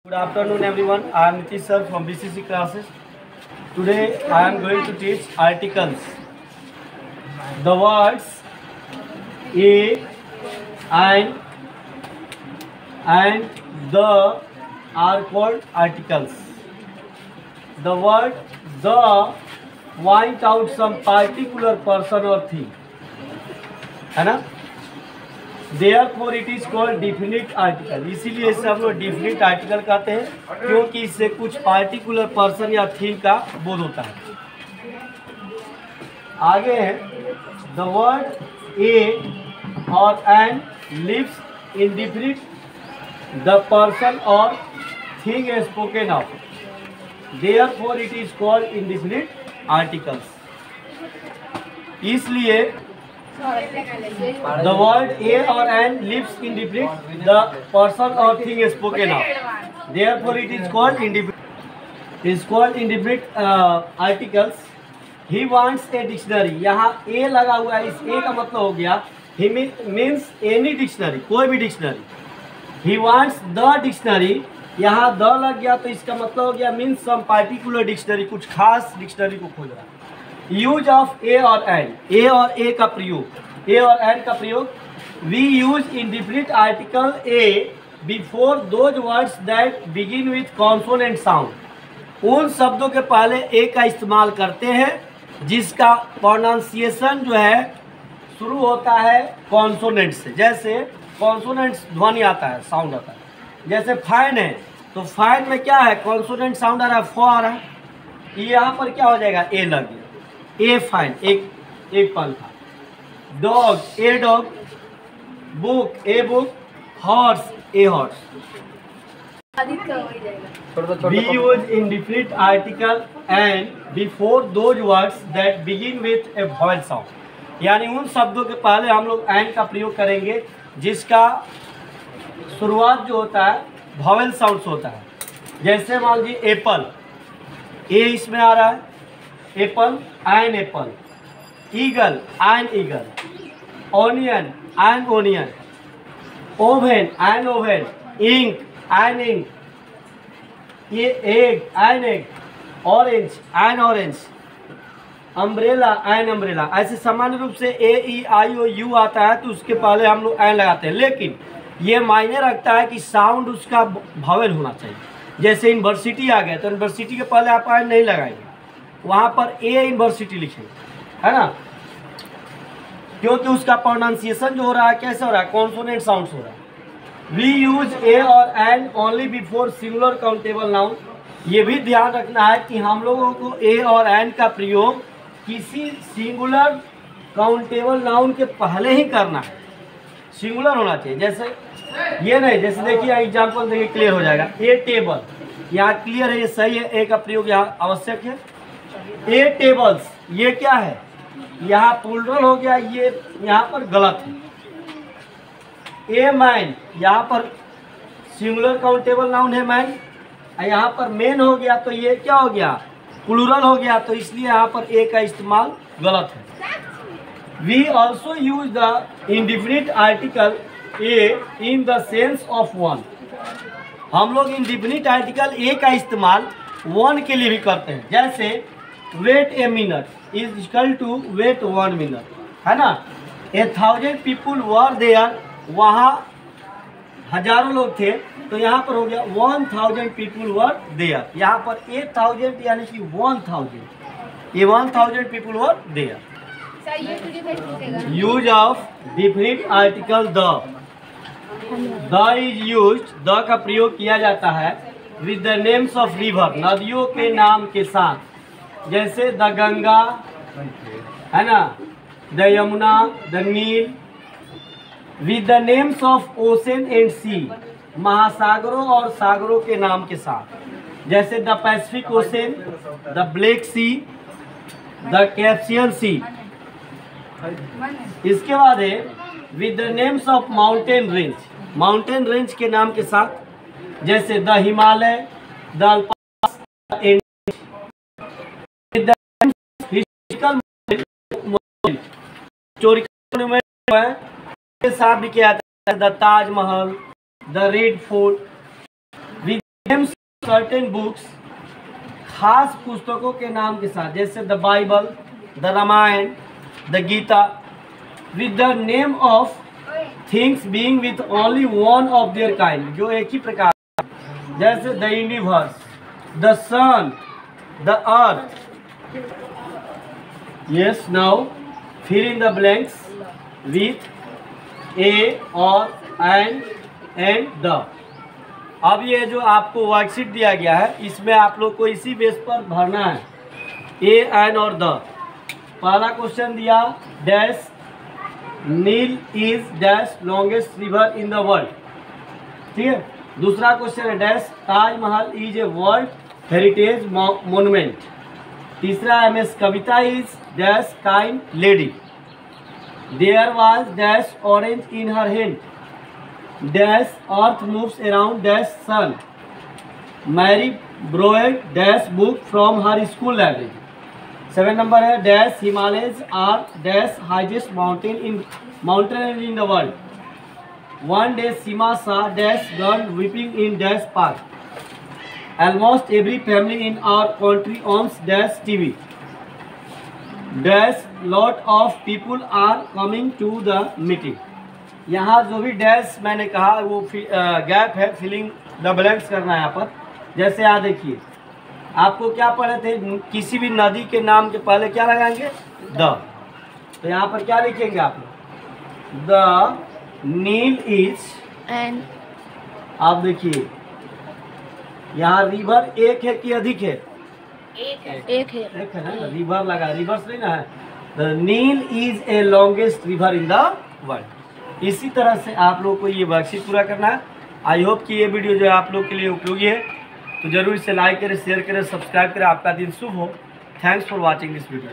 Good afternoon everyone. I am Nitish sir from BCC classes. Today I am going to teach articles. The words a and the are called articles. The word the point out some particular person or thing, है ना? Therefore it is called definite article. इसीलिए इसे हम लोग definite article कहते हैं, क्योंकि इससे कुछ particular person या thing का बोध होता है. आगे है the word a or an lives indefinite the person or thing is spoken of. Therefore it is called indefinite articles. इसलिए the word a or an lives indefinite the person or thing is spoken of. Therefore it is called indefinite. Is called indefinite articles. He wants a dictionary. यहाँ a लगा हुआ है, इस a का मतलब हो गया he means any dictionary, कोई भी dictionary. He wants the dictionary. यहाँ the लग गया तो इसका मतलब हो गया means some particular dictionary, कुछ खास dictionary को खोज रहा है. यूज ऑफ ए और एन, ए और ए का प्रयोग, ए और एन का प्रयोग. We use indefinite article a before those words that begin with consonant sound. उन शब्दों के पहले ए का इस्तेमाल करते हैं जिसका प्रोनाउंसिएशन जो है शुरू होता है कॉन्सोनेंट से. जैसे कॉन्सोनेंट ध्वनि आता है, साउंड आता है. जैसे फैन है तो फैन में क्या है, कॉन्सोनेंट साउंड आ रहा है, फो आ रहा है. यहाँ पर क्या हो जाएगा, ए लग गया. ए फाइन, एक पंखा. Dog a dog. Book a book. Horse a horse. We use indefinite article and before those words that begin with a vowel sound. यानी उन शब्दों के पहले हम लोग and का प्रयोग करेंगे जिसका शुरुआत जो होता है vowel साउंड होता है. जैसे मान लीजिए एप्पल, ए इसमें आ रहा है, apple an apple. Eagle an eagle. Onion an onion. Oven an oven. Ink an ink. ये egg an egg. Orange an orange. Umbrella an umbrella. ऐसे सामान्य रूप से ए ई आई ओ यू आता है तो उसके पहले हम लोग एन लगाते हैं, लेकिन ये मायने रखता है कि साउंड उसका वॉवेल होना चाहिए. जैसे यूनिवर्सिटी आ गया तो यूनिवर्सिटी के पहले आप एन नहीं लगाएंगे, वहाँ पर ए यूनिवर्सिटी लिखेंगे, है ना, क्योंकि उसका प्रोनाउंसिएशन जो हो रहा है कैसे हो रहा है, कॉन्सोनेंट साउंड हो रहा है. वी यूज ए और an only before singular countable noun. ये भी ध्यान रखना है कि हम लोगों को ए और एन का प्रयोग किसी सिंगुलर काउंटेबल नाउन के पहले ही करना है, सिंगुलर होना चाहिए. जैसे ये नहीं, जैसे देखिए एग्जाम्पल देखिए क्लियर हो जाएगा. ए टेबल, यहाँ क्लियर है, ये सही है, ए का प्रयोग यहाँ आवश्यक है. ए टेबल्स, ये क्या है, यहाँ प्लूरल हो गया, ये यहाँ पर गलत है. ए मैन, यहाँ पर सिंगुलर काउंटेबल नाउन है मैन, यहाँ पर मेन हो गया तो ये क्या हो गया, प्लूरल हो गया, तो इसलिए यहाँ पर ए का इस्तेमाल गलत है. We also use the indefinite article a in the sense of one. हम लोग इंडिफिनिट आर्टिकल ए का इस्तेमाल वन के लिए भी करते हैं. जैसे wait a minute is equal to wait 1 minute, है ना. 1000 पीपुल वर देयर, वहाँ हजारों लोग थे तो यहाँ पर हो गया 1000 पीपुल वर देयर. यहाँ पर 8000 यानी कि 1000, ये 1000 people were there. Use of definite article the. The is use, the का प्रयोग किया जाता है with the names of river, नदियों के नाम के साथ. जैसे द गंगा, है ना, the Yamuna, the Nile. With the names of ocean and sea, महासागरों और सागरों के नाम के साथ. जैसे the Pacific ocean, the black sea, the Caspian sea. इसके बाद है with the names of mountain range, mountain range के नाम के साथ. जैसे द हिमालय, द अल्पास, के साथ भी किया जाता है. The Taj Mahal, the red fort. Name certain books, खास पुस्तकों के नाम के साथ, जैसे the Bible, the Ramayan, the Gita, with the name of things being with only one of their kind, जो एक ही प्रकार, जैसे the universe, the sun, the earth. Yes, now fill in the blanks with a और एंड द। अब ये जो आपको वर्कशीट दिया गया है, इसमें आप लोग को इसी बेस पर भरना है, ए, एन और द। पहला क्वेश्चन दिया, dash Nile is dash longest river in the world, ठीक है। दूसरा क्वेश्चन है, dash Taj Mahal is a world heritage monument. तीसरा, MS Kavita is dash kind lady. There was dash orange in her hand, dash earth moves around dash sun. Mary borrowed dash book from her school library. 7 number है, dash Himalayas are dash highest mountain in the world. One day Seema saw dash girl weeping in dash park. Almost every family in our country owns dash TV. Dash lot of people are coming to the meeting. यहाँ जो भी dash मैंने कहा वो gap है, filling the blanks करना है यहाँ पर। जैसे यहाँ देखिए, आपको क्या पढ़े थे, किसी भी नदी के नाम के पहले क्या लगाएंगे, द। तो यहाँ पर क्या लिखेंगे आप लोग, द नील इज, एंड आप देखिए यहाँ रिवर एक है कि अधिक है, एक है ना, रिवर लगा, रिवर्स नहीं ना है। The Nile is a longest river in the world. इसी तरह से आप लोग को ये वर्कशीट पूरा करना है। आई होप कि ये वीडियो जो है आप लोग के लिए उपयोगी है, तो जरूर इसे लाइक करें, शेयर करें, सब्सक्राइब करें। आपका दिन शुभ हो। Thanks for watching this video.